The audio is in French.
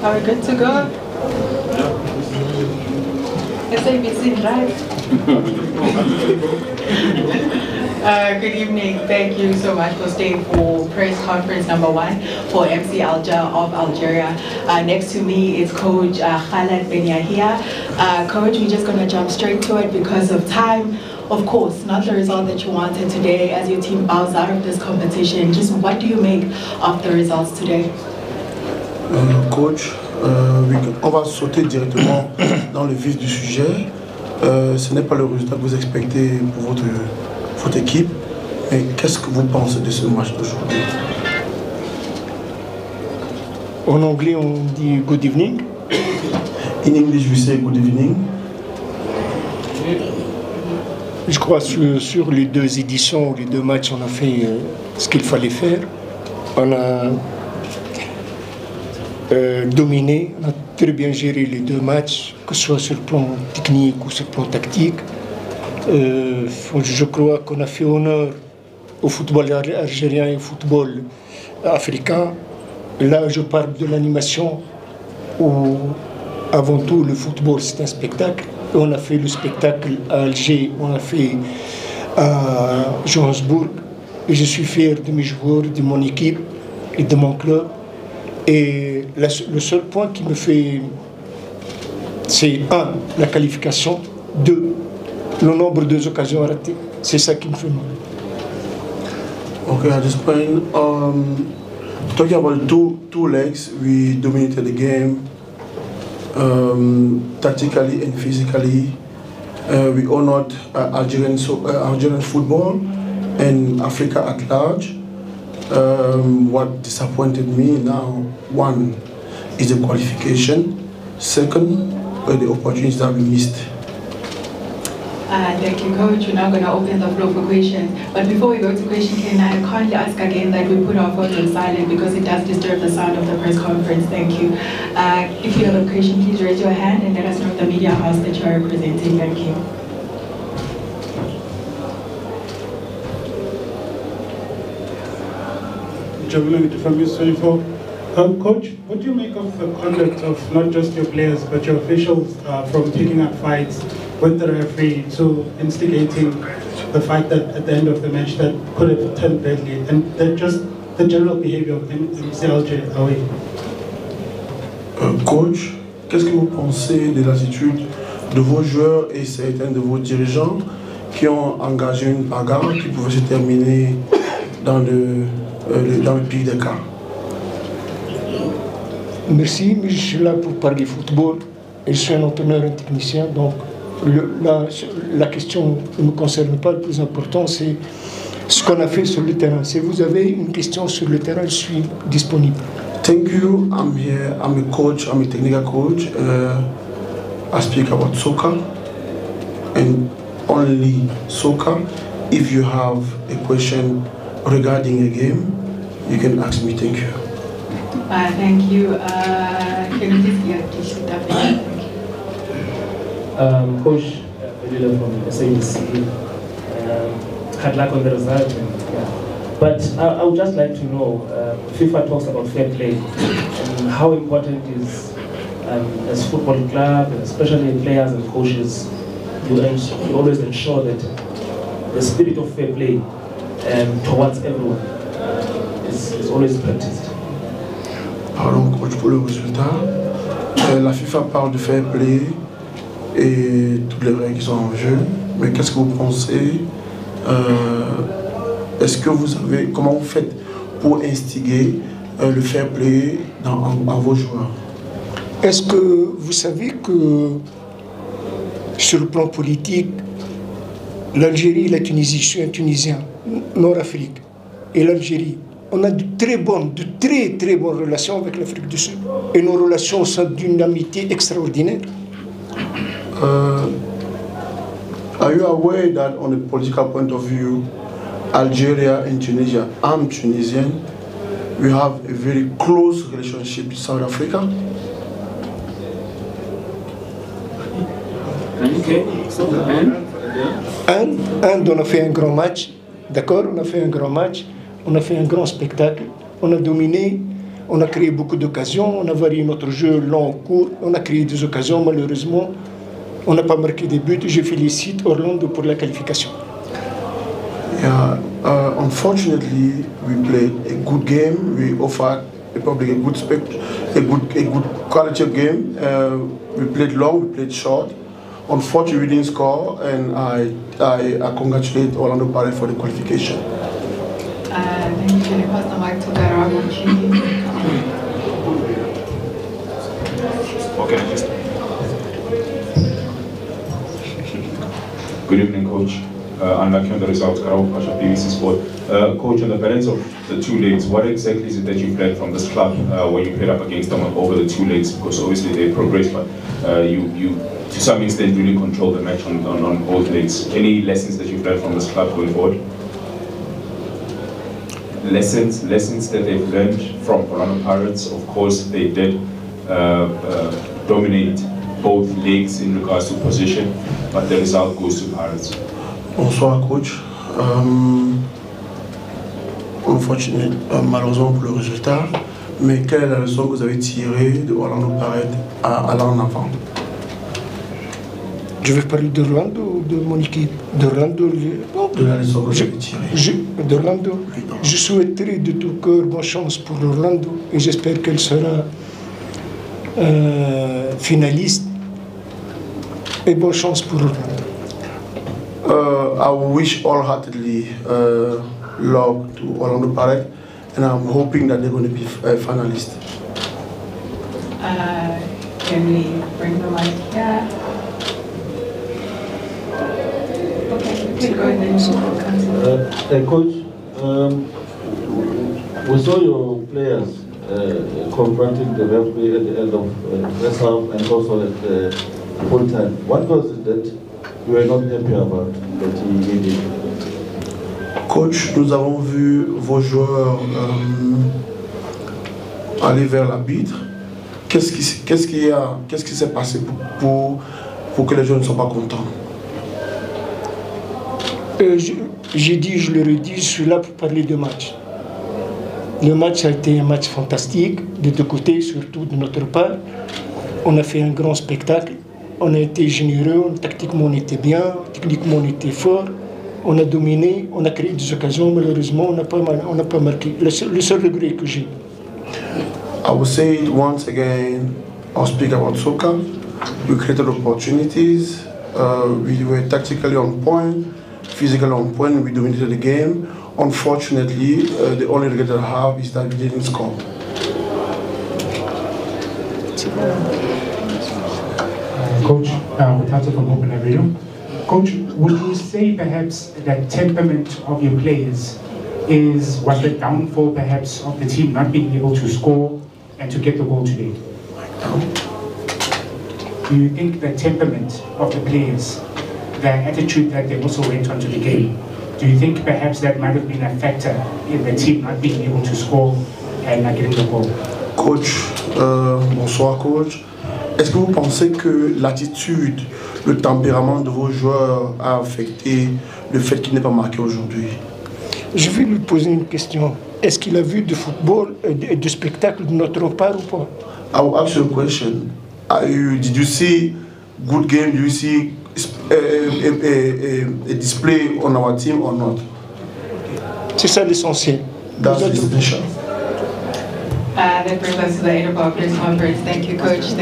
Are we good to go? SABC Drive. Good evening. Thank you so much for staying for press conference number 1 for MC Alger of Algeria. Next to me is Coach Khaled Ben Yahia. Coach, we're just going to jump straight to it because of time. Of course, not the result that you wanted today as your team bows out of this competition. Just what do you make of the results today? Coach, on va sauter directement dans le vif du sujet. Ce n'est pas le résultat que vous expectez pour votre équipe. Mais qu'est-ce que vous pensez de ce match d'aujourd'hui? En anglais, on dit good evening. In English, we say good evening. Je crois que sur les deux éditions, les deux matchs, on a fait ce qu'il fallait faire. On a dominé, on a très bien géré les deux matchs, que ce soit sur le plan technique ou sur le plan tactique. Je crois qu'on a fait honneur au football algérien et au football africain. Là, je parle de l'animation où, avant tout, le football, c'est un spectacle. On a fait le spectacle à Alger, on a fait à Johannesburg. Et je suis fier de mes joueurs, de mon équipe et de mon club. Et le seul point qui me fait, c'est 1, la qualification, 2, le nombre d'occasions ratées. C'est ça qui me fait mal. Okay, at this point, talking about two legs, we dominated the game. Tactically and physically, we honored Algerian football and Africa at large. What disappointed me now, 1 is the qualification, 2nd, the opportunities that we missed. Thank you, Coach. We're now going to open the floor for questions. But before we go to question, can I kindly ask again that we put our phones on silent because it does disturb the sound of the press conference. Thank you. If you have a question, please raise your hand and let us know the media house that you are representing. Thank you. Javelin from News 24. Coach, what do you make of the conduct of not just your players but your officials from picking up fights with the referee to instigating the fact that at the end of the match that could have turned badly, and that just the general behavior of MC Alger away? Coach, qu'est-ce que vous pensez de l'attitude de vos joueurs et certains de vos dirigeants qui ont engagé une bagarre qui pouvait se terminer dans le pire des cas? Merci, mais je suis là pour parler football et je suis un entraîneur et un technicien, donc la question ne me concerne pas. Le plus important, c'est ce qu'on a fait sur le terrain. Si vous avez une question sur le terrain, je suis disponible. Thank you. I'm here. I'm a coach. I'm a technical coach. I speak about soccer and only soccer. If you have a question regarding a game, you can ask me. Thank you. Thank you. Can you please sit up? Thank you. Coach Belila from SABC, had luck on the result. But I would just like to know, FIFA talks about fair play and how important is, as football club, especially players and coaches, you always ensure that the spirit of fair play towards everyone is always practiced. Pardon, coach, pour le résultat. La FIFA parle de fair play et toutes les règles sont en jeu. Mais qu'est-ce que vous pensez? Est-ce que vous avez, comment vous faites pour instiguer le fair play en vos joueurs? Est-ce que vous savez que sur le plan politique, l'Algérie et la Tunisie, je suis un Tunisien, Nord-Afrique, et l'Algérie, on a de très bonnes relations avec l'Afrique du Sud. Et nos relations sont d'une amitié extraordinaire. Are you aware that on a political point of view, Algeria and Tunisia, I'm Tunisian, we have a very close relationship with South Africa? And on a fait un grand match, d'accord, on a fait un grand match, on a fait un grand spectacle, on a dominé, On a créé beaucoup d'occasions, on a varié notre jeu long, court, on a créé des occasions, malheureusement, on n'a pas marqué des buts. Je félicite Orlando pour la qualification. Yeah, unfortunately, we played a good game. We offered the public a good quality of game. We played long, we played short. Unfortunately, we didn't score, and I congratulate Orlando Pirates for the qualification. Thank you. Can I pass the mic to Garaguchi? Okay. Good evening, Coach. Unlucky on the results, Karau Pasha, BBC Sport. Coach, on the balance of the 2 legs, what exactly is it that you've learned from this club when you played up against them over the 2 legs? Because obviously they progressed, but you to some extent really control the match on both legs. Any lessons that you've learned from this club going forward? Lessons that they've learned from Orlando Pirates. Of course, they did dominate both legs in regards to position, but the result goes to Pirates. Bonsoir, coach. Unfortunate, malheureusement pour le résultat, mais quelle est la leçon que vous avez tirée de Orlando Pirates allant en avant? Je vais parler d'Orlando ou de mon équipe? D'Orlando. De la leçon que vous avez tirée. D'Orlando. Je souhaiterais de tout cœur bonne chance pour Orlando et j'espère qu'elle sera finaliste. Et bonne chance pour Orlando. I wish wholeheartedly luck to Orlando Pirates, and I'm hoping that they're going to be finalists. Can we bring the mic here? Okay, go ahead. Coach, we saw your players confronting the referee at the end of first half and also at the full time. What was it that you were not happy about that he did? Coach, nous avons vu vos joueurs aller vers l'arbitre. Qu'est-ce qui s'est passé pour que les joueurs ne soient pas contents? J'ai dit, je le redis, je suis là pour parler de match. Le match a été un match fantastique, des deux côtés, surtout de notre part. On a fait un grand spectacle, on a été généreux, tactiquement on était bien, techniquement on était fort, on a dominé, on a créé des occasions, malheureusement on n'a pas marqué. Le seul regret que j'ai. I will say it once again, I'll speak about soccer. We created opportunities, we were tactically on point, physically on point, we dominated the game. Unfortunately, the only regret I have is that we didn't score. Coach, Mutato from Open Radio. Coach, would you say perhaps that temperament of your players was the downfall perhaps of the team not being able to score and to get the goal today? Do you think the temperament of the players, the attitude that they also went onto the game, do you think perhaps that might have been a factor in the team not being able to score and not getting the goal? Coach, bonsoir coach. Est-ce que vous pensez que l'attitude, le tempérament de vos joueurs a affecté le fait qu'il n'ait pas marqué aujourd'hui? Je vais lui poser une question. Est-ce qu'il a vu du football et du spectacle de notre part ou pas? I will ask you a question. Did you see good game? Do you see a display on our team or not? C'est ça l'essentiel. That's the essential. That brings us to the end of our press conference. Thank you, Coach. Thank